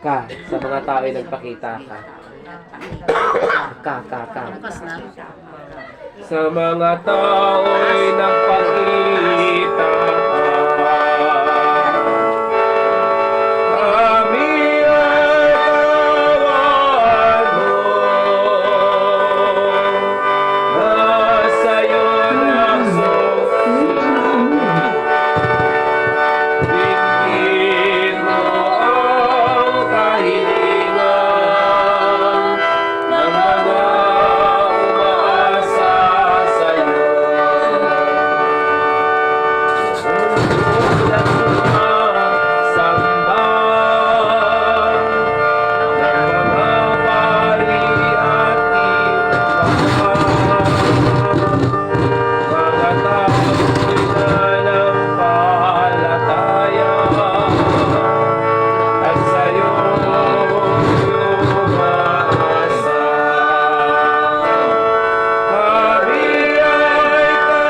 Ka, sa mga tao ay nagpakita ka. Ka. Sa mga tao ay nagpakita ka. Kami ay kawan mo. Nasa'yo lang dinggin mo ang kahilingan ng mga umaasa sa'yo. Ulat samba ng mga pari at mga tao'y nanampalataya at sa'yo umaasa. Kami ay kawan mo.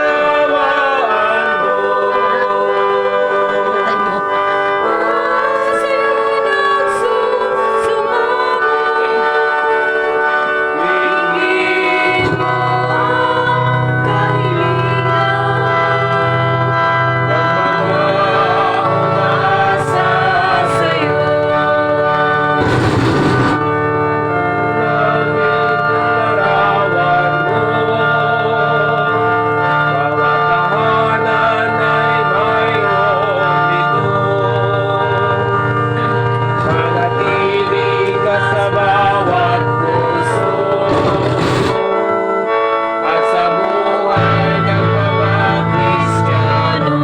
Dinggin mo ang kahilingan ng mga umaasa sa'yo. Larawan mo, bawat tahanan ay mayroong bigo. Manatili ka sa bawat puso at sa buhay ng mga Kristiyano.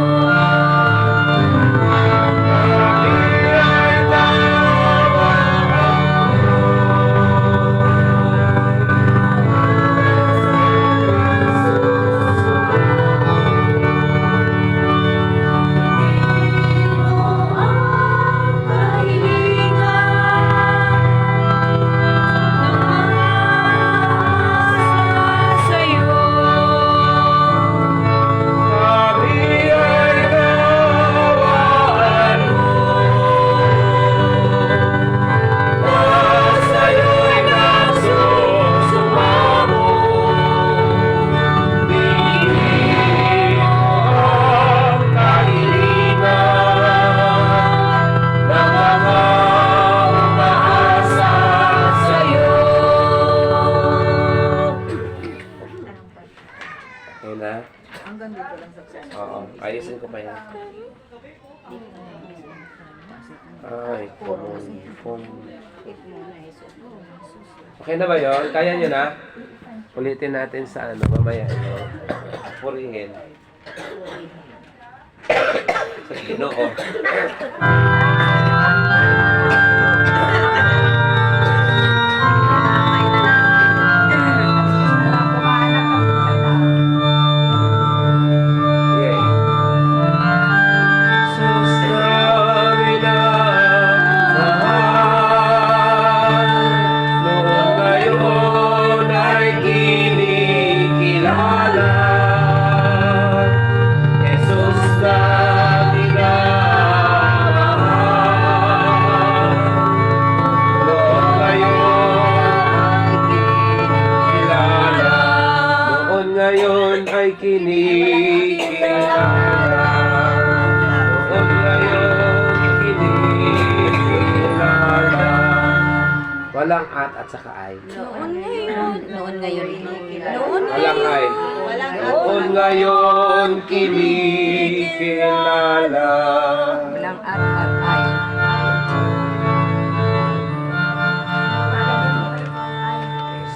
Kami ay okay na? Hanggang dito lang sa Oo, ayusin ko pa yan. Ay, okay na ba yun? Kaya nyo na? Ulitin natin sa ano, mamaya. Purihin. Sa Ginoo. Yay. Sus namin ang mahal, noong ngayon ay kinikilala. Jesus namin ang kinikilala. Noon ngayon kinikilala. Walang at saka ay. Noon ngayon. Noon ngayon. Walang ay. Noon ngayon kinikilala. Walang at ay.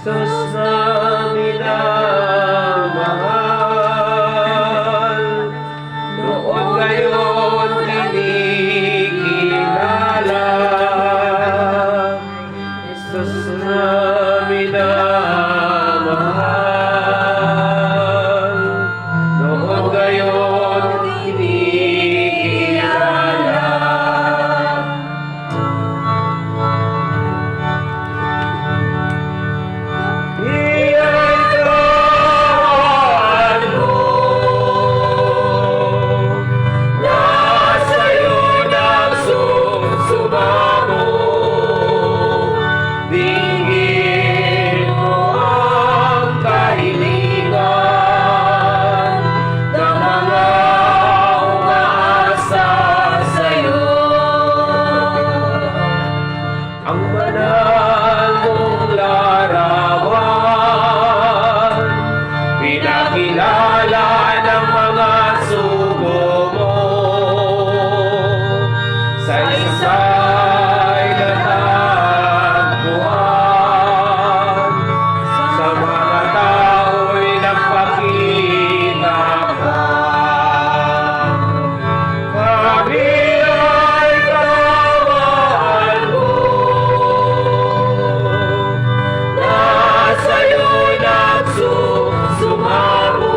Jesus na minamahal, noon ngayon kinikilala. Jesus na minamahal, noon ngayon kinikilala. Ang banal mong larawan, pinakilala ng mga sugo mo. Sa isa'y natagpuan, sa mga tao'y nagpakita ka. Kami ay kawan mo, sa'yo'y nagsusumamo.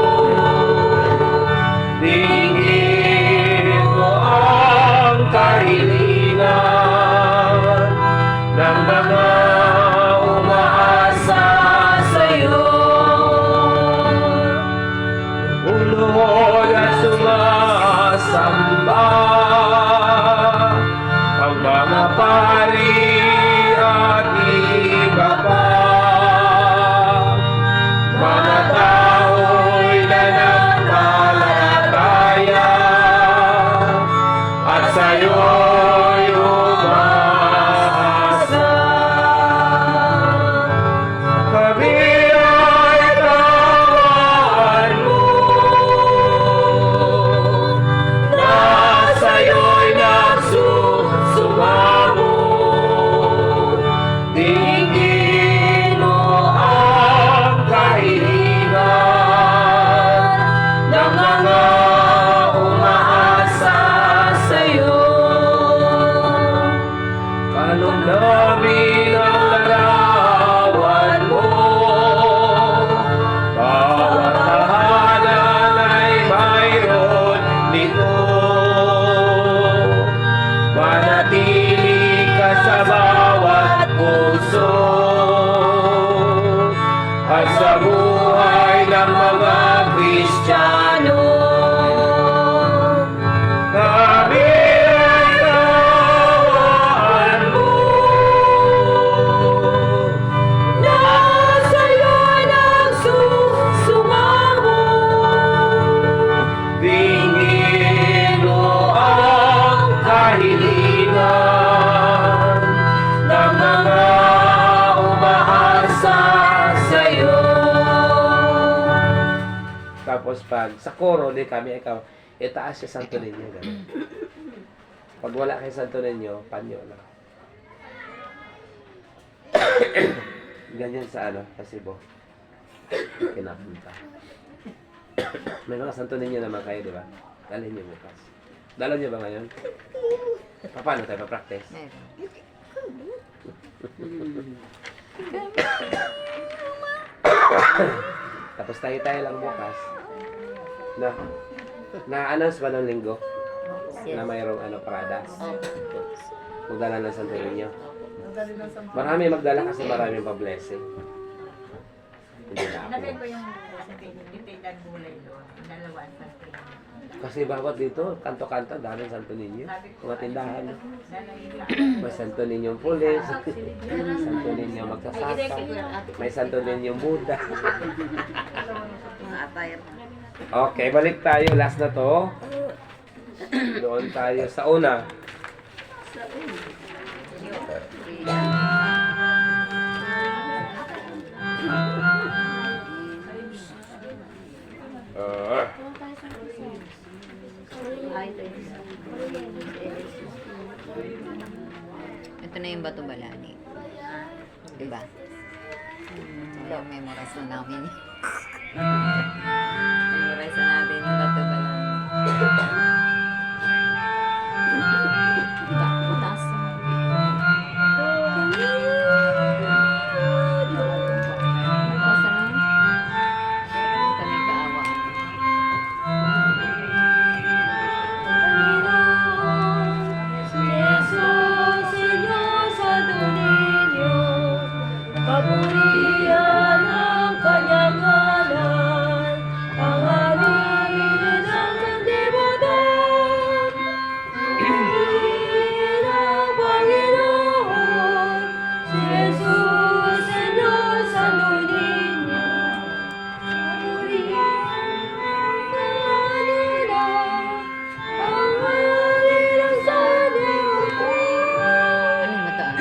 Dinggin mo ang kahilingan ng mga umaasa sa'yo. Ulod at sumasamba ang mga pari at iba pa. Mga tao'y nananampalataya at sa'yo'y umasa. Kami ay kawan mo, na sa'yo'y nagsusumamo. Dinggin mo ang kahilingan ng mga umaasa sa'yo. Kalong namin ang larawan mo, bawat tahanan ay mayroon nito. Manatili ka sa bawat puso at sa buhay ng mga Kristiyano. Kami ay kawan mo, na sa'yo'y nagsusumamo. Dinggin mo ang kahilingan ng mga umaasa sa'yo. Tapos pag sa koro, di kami ikaw, itaas si Santo Niño. Ganun. Pag wala kay Santo Niño, panyo lang. Ganyan sa ano, sa Cebu. Kinapunta. May mga Santo Niño naman kayo, di ba? Dalhin niyo bukas. Dala niyo ba ngayon? Paano tayo pa-practice? Meron. Tapos tayo lang bukas. Na-announce ba ng linggo? Na mayroong parada? Magdala ng Santo Niño. Marami magdala kasi maraming pa-blessing. Hindi na ako. Nabay ko yung titilan gulay doon. Dalawa ang Santo Niño. Kasi bawat dito, kanto-kanto, daming Santo Niño. Mga tindahan. May Santo Niño pulis, Santo Niño magsasaka, may Santo Niño Buddha. Atay. Okay, balik tayo. Last na to. Doon tayo sa una. Ito na yung Bato Balani. Diba? Yung memorize na namin. Memorize na natin yung Bato Balani. Butas. Butas na lang. Kami kaawaan. Kapurihan ang kanyang ngalan, ang alin ng sanlibutan. Purihin ang Panginoon, si Jesus, Señor, Santo Niño. Purihin ang alin ng sanlibutan. Ano yung mataan?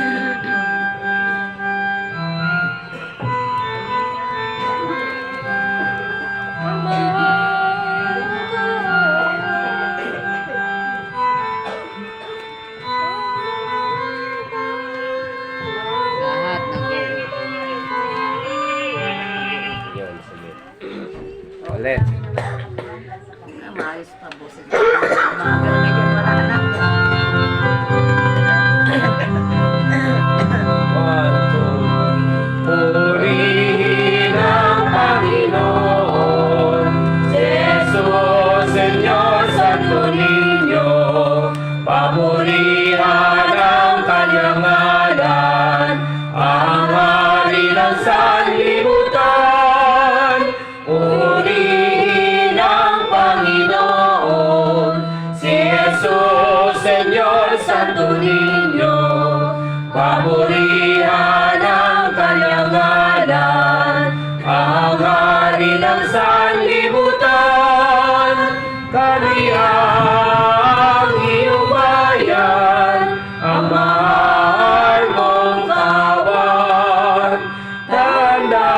Lahat nag-uupong. Yun, sige. Ulit. Maayos pa busin. Mga ganun medyo wala na. One, two. Purihin ang Panginoon, si Jesus, Señor, Santo Niño. Papurihan ang kanyang ngalan, ang hari ng sanlibutan. Purihin ang Panginoon, si Jesus, Señor, Santo Niño. Papurihan ang kanyang ngalan, ang hari ng sanlibutan. Kami ang iyong bayan, ang mahal mong kawan. Tanda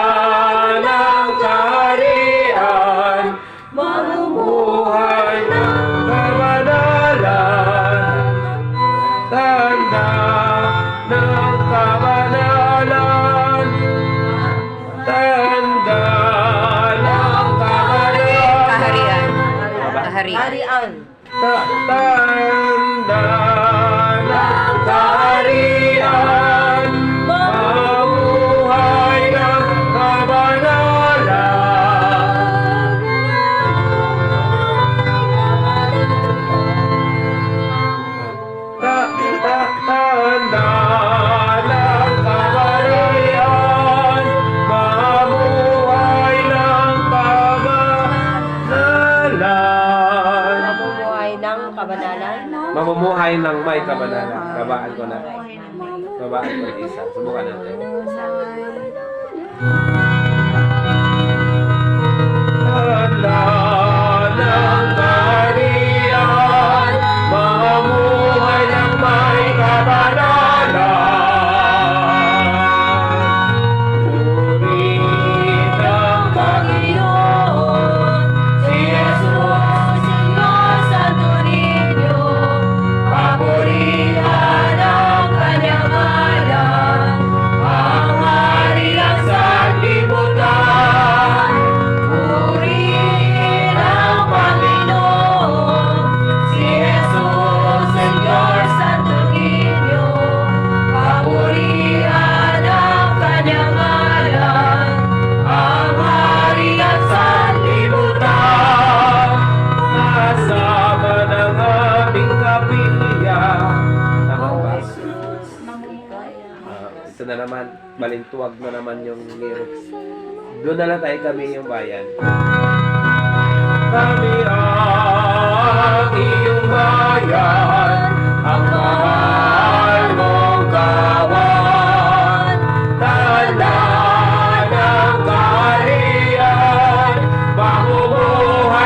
ng kaharian, mamumuhay ng kabanalan. Tanda ng kabanalan. Tanda ng kabanalan. Kaharian. Kaharian. Tanda ng kaharian, mamuhay ng kabanalan. Tanda ng kabanalan, mamuhay ng kabanalan. Namumuhay ng kabanalan. Mamumuhay ng may kabanalan. Babaan ko na. Babaan ko na isa. Subukan natin. Tanda ng kaharian, mamumuhay ng may kabanalan. Purihin ang Panginoon, si Jesus, Señor, Santo Niño. papurihan ang kanyang ngalan, ang hari ng sanlibutan. Purihin ang Panginoon, si Jesus, Señor, Santo Niño. Papurihan ang kanyang ngalan, ang hari ng sanlibutan. Kasama ng aming kapilya. Tama ba? Ito na naman, malintuwag na naman yung lyrics. Doon na lang tayo, kami yung bayan. Kami ang iyong bayan, ang mahal mong kawan. Tanda ng kaharian, mamumuhay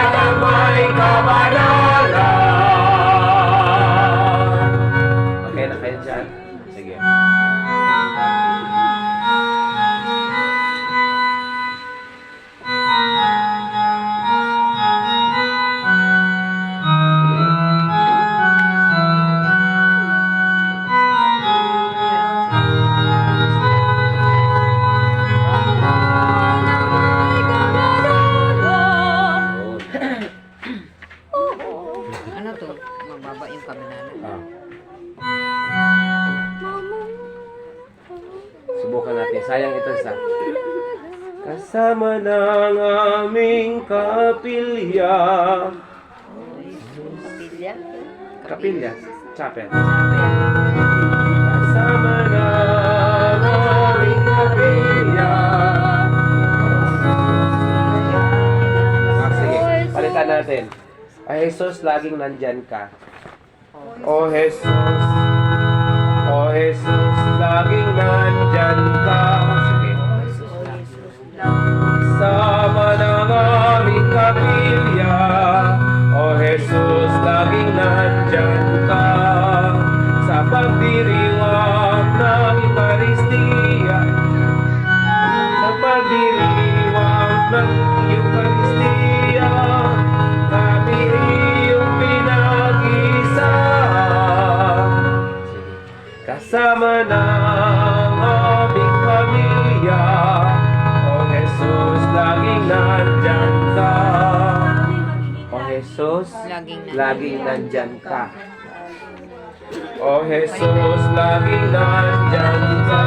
Ano to? Mababa yung kabanalan. Ah. Subukan natin. Sayang ito sa kasama ng aming kapilya. Kapilya. Kapilya. Chapel. Kasama ng aming kapilya. Ah, sige. Palitan natin. Ay, Jesus, laging nandyan ka. O Jesus, O Jesus, laging nandyan ka. Sige. Sama ng aming kapilya. O Jesus, laging nandyan ka. Sa pagdiriwang ng Eucharistia. Sa pagdiriwang ng Eucharistia. Kami iyong pinag-isa. Kasama ng aming pamilya. O Jesus, laging nandyan ka. O Jesus, laging nandyan ka. O Jesus, laging nandyan ka.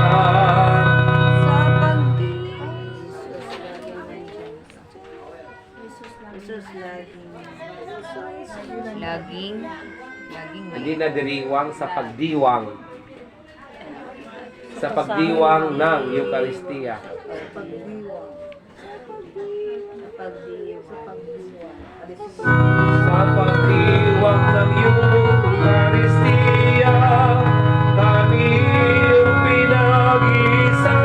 Laging Hindi na diriwang sa pagdiwang. Sa pagdiwang ng Eucharistia. Sa pagdiwang ng Eucharistia, kami iyong pinag-isa.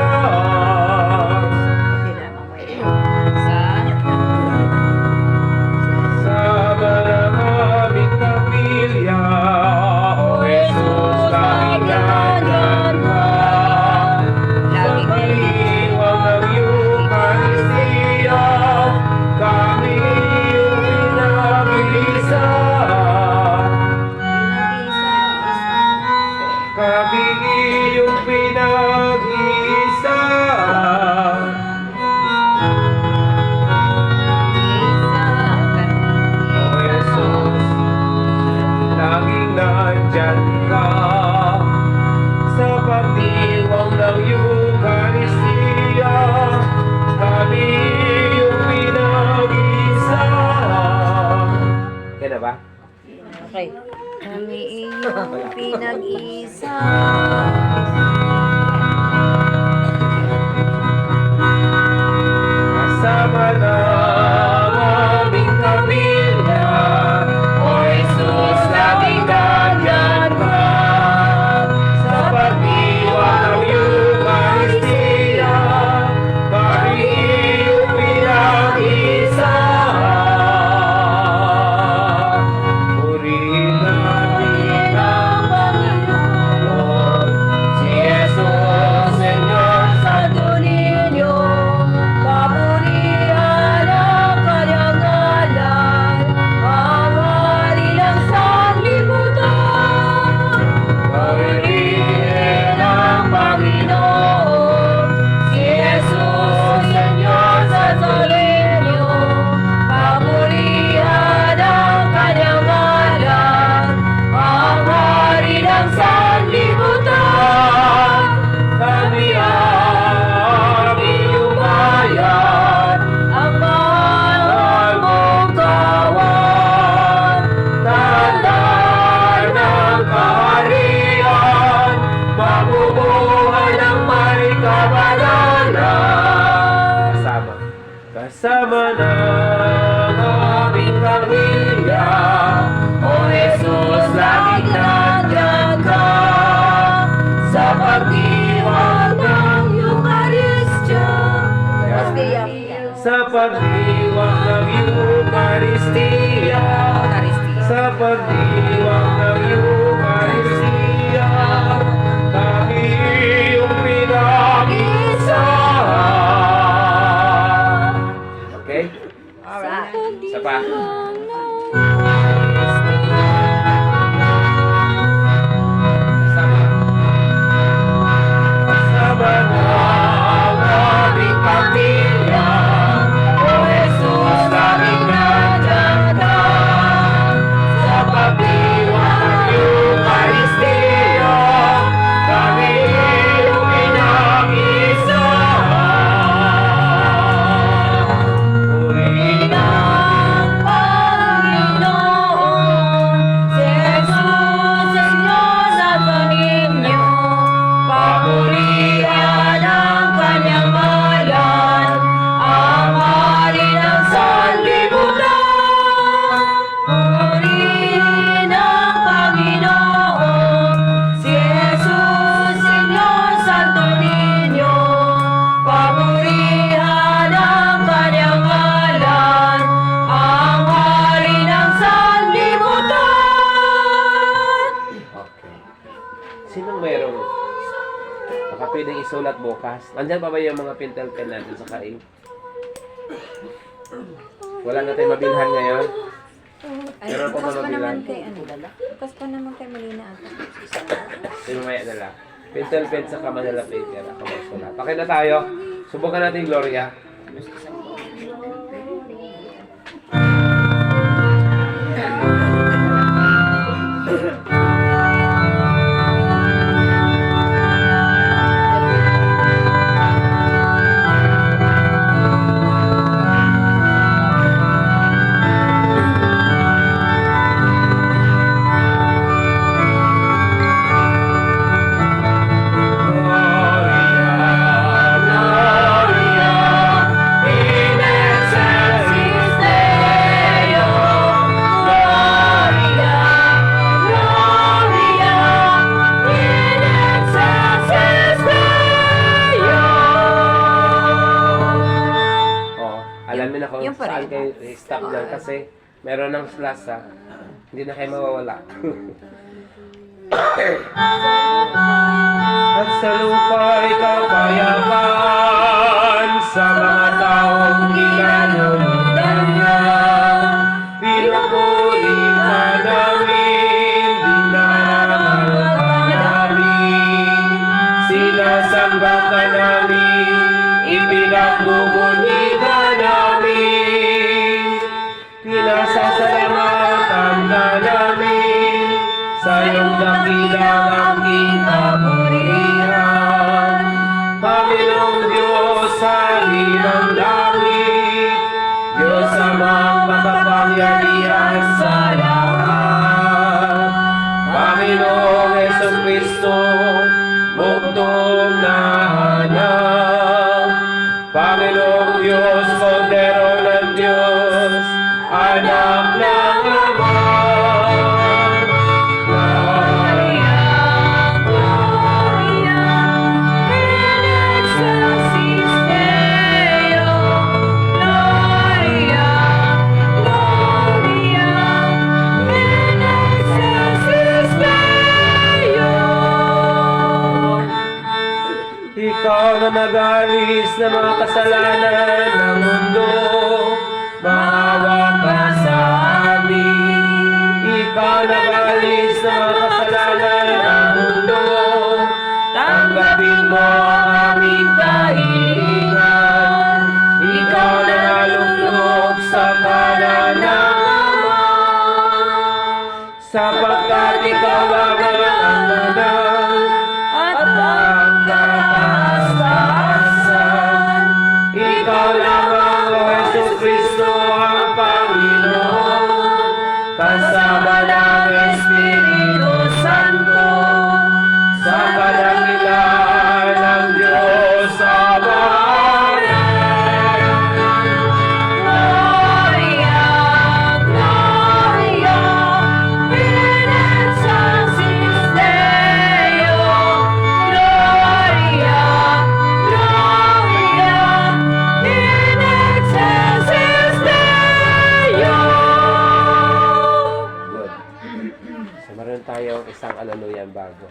Sa ng aming kapilya, O Jesus, laging nandyan ka. Sa pagdiwang ng Eucharistia, kami iyong pinag-isa. Kami iyong pinag-isa. O Jesus, laging nandyan ka. Sa pagdiwang ng Eucharistia, kami iyong pinag-isa. Kaya na ba? Okay. Kami iyong pinag-isa. Kasama ng aming kapilya, O Jesus, laging nandyan ka. Sa pagdiwang ng Eucharistia, kami iyong pinag-isa. Purihin natin ang Panginoon, si Jesus, Señor Santo Niño. Papurihan ang kanyang ngalan, ang hari ng sanlibutan. Purihin Ang Panginoon, si Jesus, Señor Santo Niño. Papurihan ang kanyang ngalan, ang hari ng sanlibutan. kami ang iyong bayan, Ang mahal mong kawan, tandaan ng kaharian, mabubuhay ng may kabanalan. Kasama ng aming pamilya, O Jesus, laging nandyan ka. Sa pagdiwang ng Eucharistia. Sa pagdiwang ng Eucharistia, sa pagdiwang ng Eucharistia, kami iyong pinag-isa. Okay? Alright. Isa pa. Kasama ng aming pamilya, O Jesus, laging nandyan ka. Sa pwedeng isulat bukas. Nandyan pa ba yung mga pentel pen natin sa kain? Wala na tayong mabilhan ngayon. Ay, Pero kung bukas pa mabilang. naman kay ano. Bukas pa naman kay Melina ata. Sige, mamaya na lang. Pentel pen sa Manila paper. Ako magsulat. Okay na tayo. Subukan natin, Gloria. Oh, alamin na kung Yung pa saan rin. kayo stop dyan kasi meron ng slasa. Hindi na kayo mawawala. At sa lupa'y kapayapan sa mga taong nilaluludan niya. Pinupuri ka namin, dinaramal ka namin. Sinasamba ka namin, ipinagbubuni ka namin. Pinasasalamatan ka namin sa iyong dakilang aking kapurihan. Panginoong Diyos, hari ng langit, Diyos amang makapangyarihan sa lahat. Panginoong Jesucristo, bugtong na anak. Panginoong Diyos, Kordero ng Diyos, anak ng Ama. Ikaw na nag-alis ng mga kasalanan ng mundo, maawa ka sa amin. Ikaw na nag-alis ng mga kasalanan ng mundo, tanggapin mo ang aming kahilingan. Ikaw na nalugnog sa kanan ng Ama, sapagkat ikaw ang nanganan at ang kataas-taasan. Ikaw lamang, O Jesucristo, ang Panginoon, kasama ng Espiritu Santo, sa kalangitan ng Diyos Ama. Good. So, meron tayong isang hallelujah bago.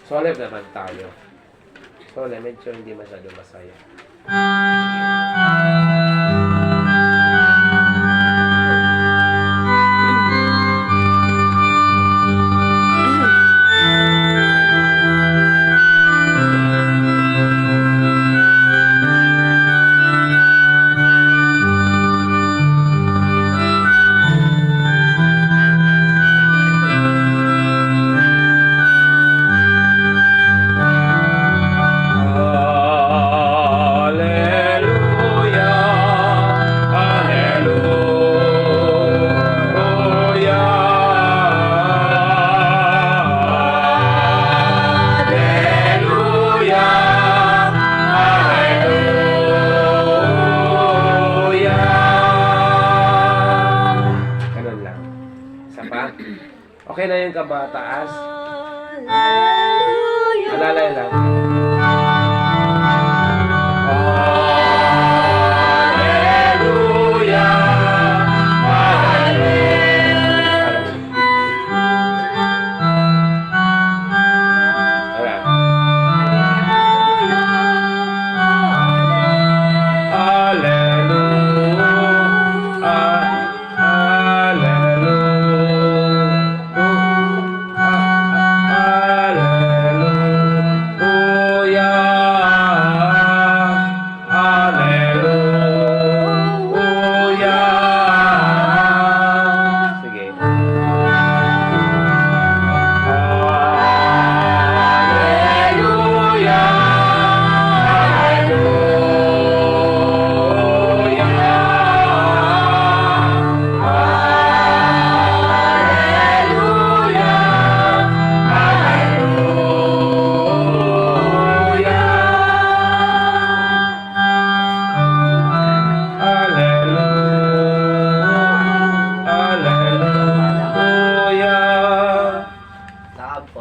Solemn naman tayo. Solemn, medyo hindi masyado masaya. Okay na yung kabataas. Alalay lang. Hallelujah! Hallelujah!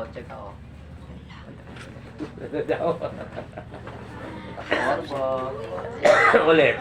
kotse ka, oh. Daw. Orbo. Ulit.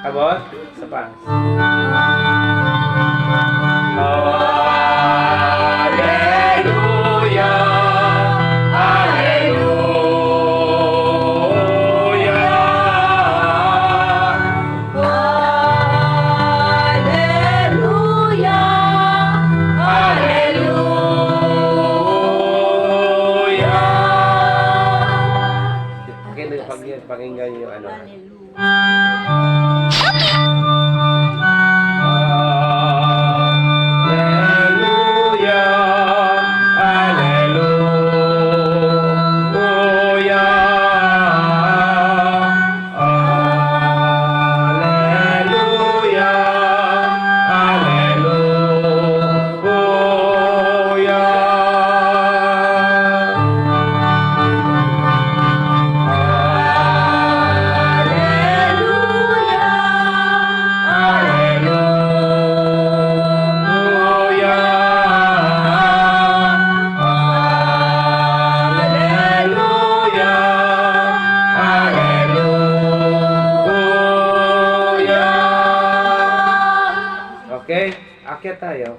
Abot? Isa pa. Hallelujah! Hallelujah! Hallelujah! Pakinggan niyo yung ano. Okay, akyat tayo.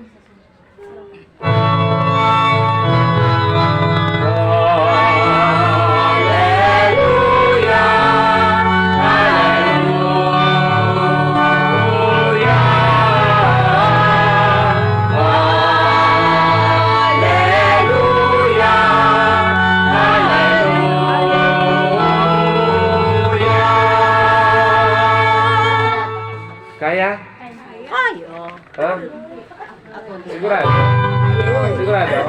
Kaya? Ayo. Ha? Sigurado? Sigurado?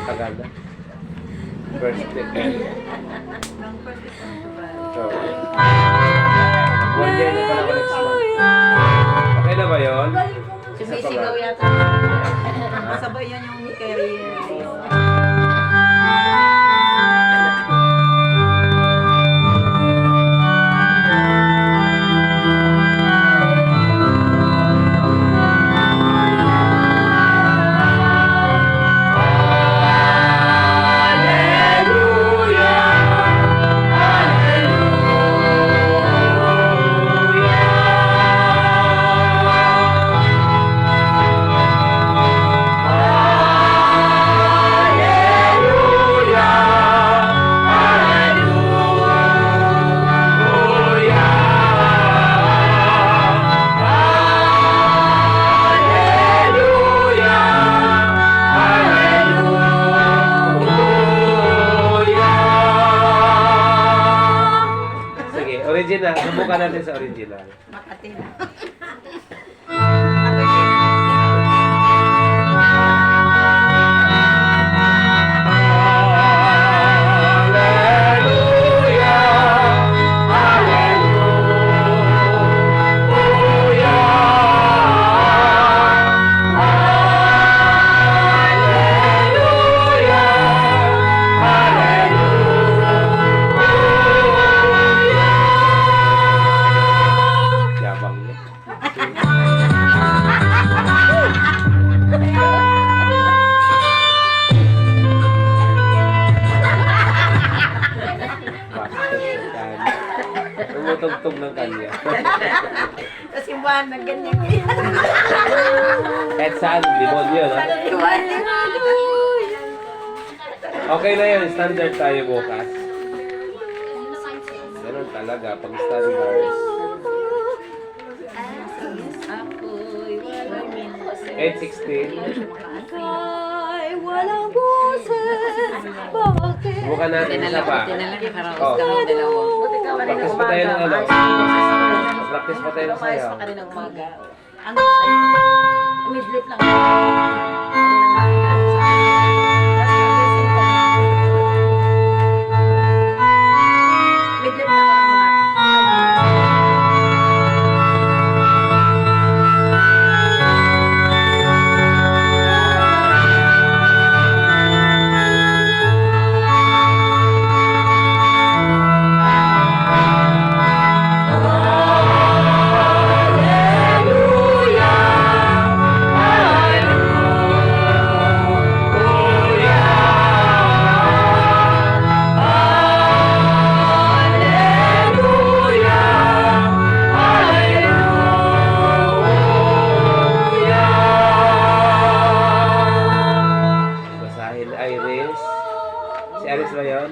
Tagal na. First take. So, one year na pala ako next month. Okay na ba yun? Sumisigaw yata. Sabay yan yung career. Gina, subukan natin sa original. Makati na. Yabang niya. Tumutugtog ng kanya. Kasi buwan na ganyan eh. Kahit saan, demonyo, no? Okay na yun, standard tayo bukas. Ganun talaga, pag standards. 8:16. Ay, walang boses. Bakit? Subukan natin isa pa. Oh, Buti ka wala practice pa tayo ng ano. Practice pa tayo ng Lumayas sayaw. pa ka rin ng umaga. Ano sa'yo? Midlip lang. Midlip lang ako ng mga. Basahin Iris. Si Iris ba yun?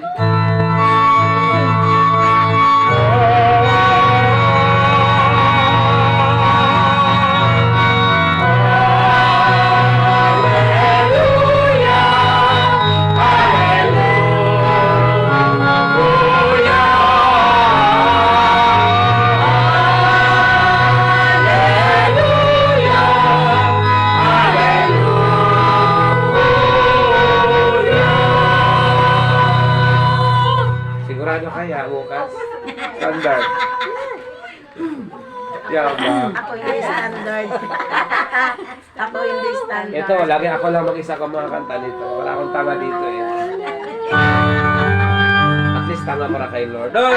Sigurado kaya bukas? Standard. Yabang. Ako hindi standard. Ako hindi standard. Ito, lagi ako lang mag-isa ko mga kanta nito. Wala akong tama dito eh. At least tama para kay Lord. Oh!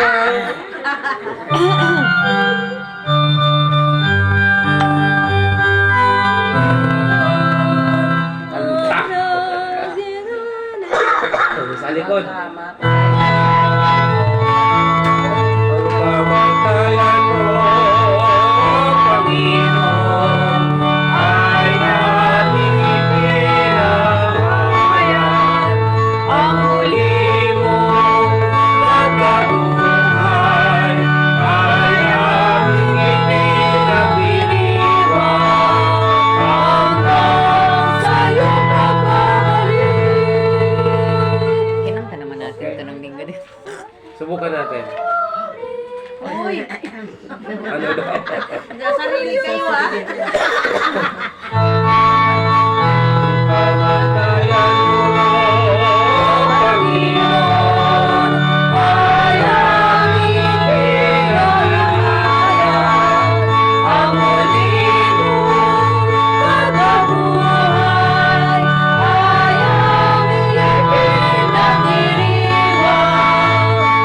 Kanta! Sa likod. Ang kamatayan mo, Panginoon, ay ating ipinahayag. Ang huli mong pagkabuhay ay aming ipinagdiriwang hanggang sa'yo pagbabalik. Kinanta naman natin ito ng linggo din. Subukan natin. Uy! Ano daw? Sarili kayo ah. Kamatayan mo, Panginoon, ay aming ipinahayag. Ang huli mong pagkabuhay ay aming ipinagdiriwang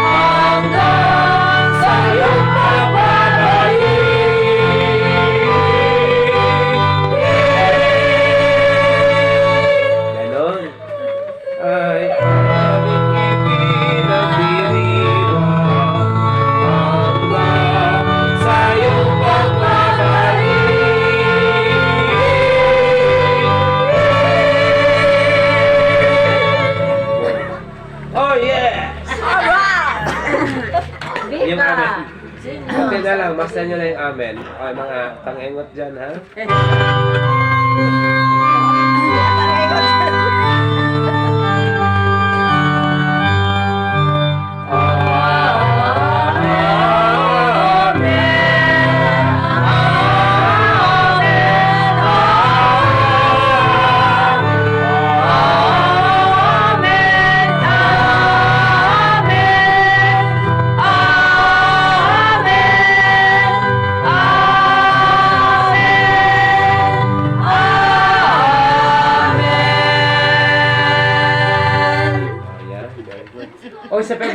hanggang sa iyong pagbabalik. Ganon. Ay aming ipinagdiriwang hanggang sa iyong pagbabalik. Oh yes! Yung amen. Okay na lang, basta nyo na yung amen. Okay, mga tangengot dyan, ha?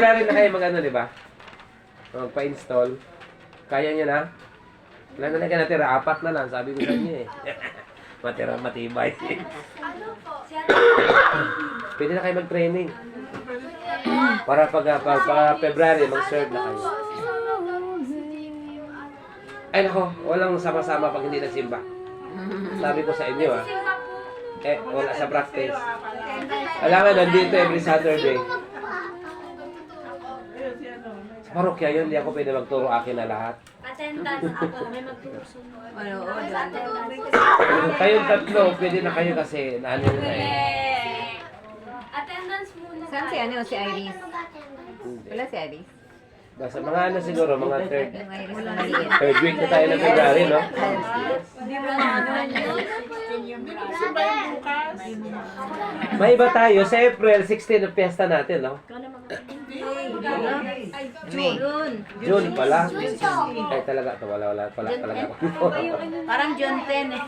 February na kayo mag-ano, di ba? Magpa-install. Kaya niyo na? Ilan na lang kayo natira? 4 na lang, sabi ko sa inyo eh. Matira matibay. Pwede na kayo mag-training. Para pag February, mag-serve na kayo. Ay nako, walang sama-sama pag hindi nagsimba. Sabi ko sa inyo wala sa practice. Alam nga, nandito every Saturday. Sa parokya yun, hindi ako pwede magturo akin na lahat. Attendance ako, may magturo. Oo, Kayong tatlo, pwede na kayo kasi naano yun na eh. Attendance muna. Saan si ano, si Iris? Hindi. Wala si Iris? Basta mga ano siguro, mga third Yung Iris na maliit. week na tayo ng February, no? Hindi mo ano yun. May iba tayo, sa April 16 ang piyesta natin, no? May. June pala. Ay talaga, wala pala ako. Parang John 10 eh.